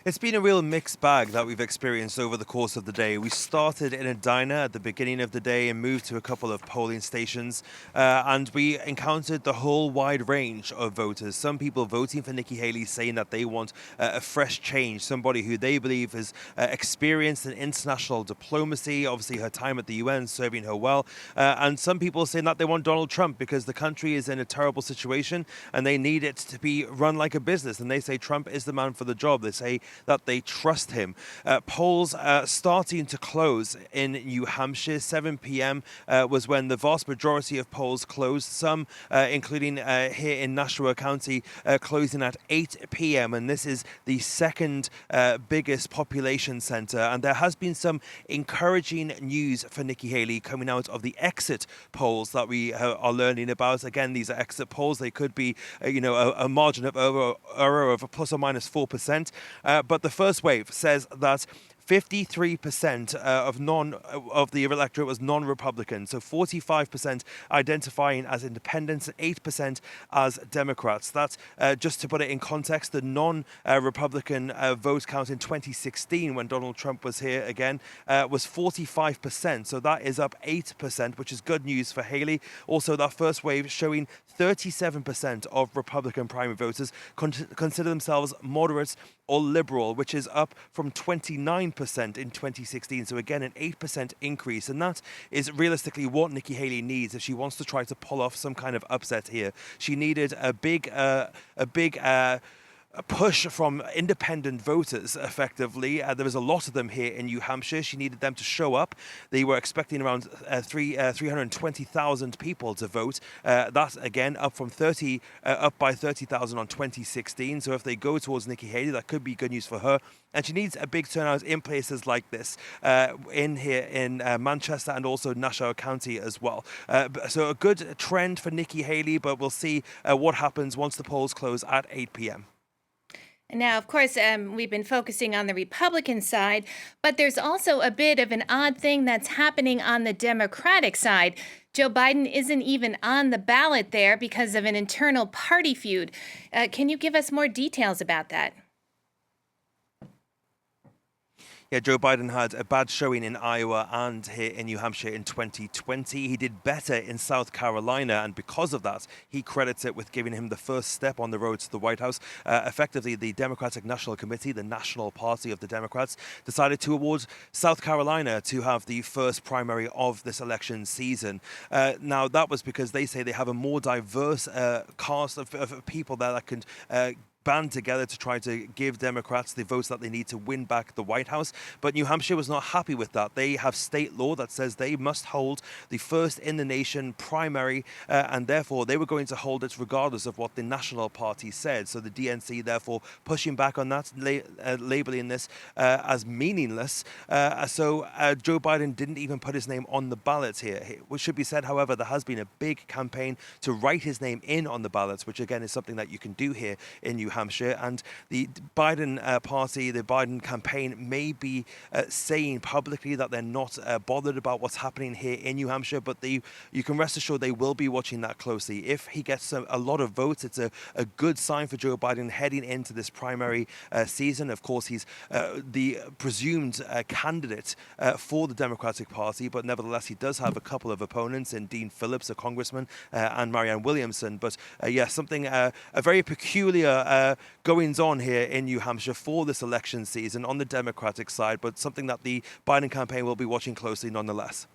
It's been a real mixed bag that we've experienced over the course of the day. We started in a diner at the beginning of the day and moved to a couple of polling stations, and we encountered the whole wide range of voters. Some people voting for Nikki Haley, saying that they want a fresh change, somebody who they believe has experienced in international diplomacy, obviously her time at the UN serving her well, and some people saying that they want Donald Trump because the country is in a terrible situation and they need it to be run like a business, and they say Trump is the man for the job. They say that they trust him. Polls starting to close in New Hampshire. 7 p.m. Was when the vast majority of polls closed, some including here in Nashua County closing at 8 p.m. And this is the second biggest population centre. And there has been some encouraging news for Nikki Haley coming out of the exit polls that we are learning about. Again, these are exit polls. They could be, a margin of error of plus or minus 4%. But the first wave says that 53% of the electorate was non-Republican, so 45% identifying as independents and 8% as Democrats. That's just to put it in context. The non-Republican vote count in 2016, when Donald Trump was here again, was 45%. So that is up 8%, which is good news for Haley. Also, that first wave showing 37% of Republican primary voters consider themselves moderates or liberal, which is up from 29% in 2016. So again, an 8% increase. And that is realistically what Nikki Haley needs if she wants to try to pull off some kind of upset here. She needed a big push from independent voters, effectively. There was a lot of them here in New Hampshire. She needed them to show up. They were expecting around 320,000 people to vote. That, again, up by 30,000 on 2016. So if they go towards Nikki Haley, that could be good news for her. And she needs a big turnout in places like this, in Manchester and also Nassau County as well. So a good trend for Nikki Haley, but we'll see what happens once the polls close at 8 p.m. And now, of course, we've been focusing on the Republican side, but there's also a bit of an odd thing that's happening on the Democratic side. Joe Biden isn't even on the ballot there because of an internal party feud. Can you give us more details about that? Yeah, Joe Biden had a bad showing in Iowa and here in New Hampshire in 2020. He did better in South Carolina, and because of that, he credits it with giving him the first step on the road to the White House. Effectively, the Democratic National Committee, the national party of the Democrats, decided to award South Carolina to have the first primary of this election season. Now, that was because they say they have a more diverse cast of people there that can band together to try to give Democrats the votes that they need to win back the White House. But New Hampshire was not happy with that. They have state law that says they must hold the first in the nation primary, and therefore they were going to hold it regardless of what the national party said. So the DNC therefore pushing back on that, labeling this as meaningless. So Joe Biden didn't even put his name on the ballot here. Which should be said, however, there has been a big campaign to write his name in on the ballots, which again is something that you can do here in New Hampshire. And the Biden party, the Biden campaign may be saying publicly that they're not bothered about what's happening here in New Hampshire, but you can rest assured they will be watching that closely. If he gets a lot of votes, it's a good sign for Joe Biden heading into this primary season. Of course, he's the presumed candidate for the Democratic Party, but nevertheless, he does have a couple of opponents in Dean Phillips, a congressman, and Marianne Williamson. But something, a very peculiar goings on here in New Hampshire for this election season on the Democratic side, but something that the Biden campaign will be watching closely nonetheless.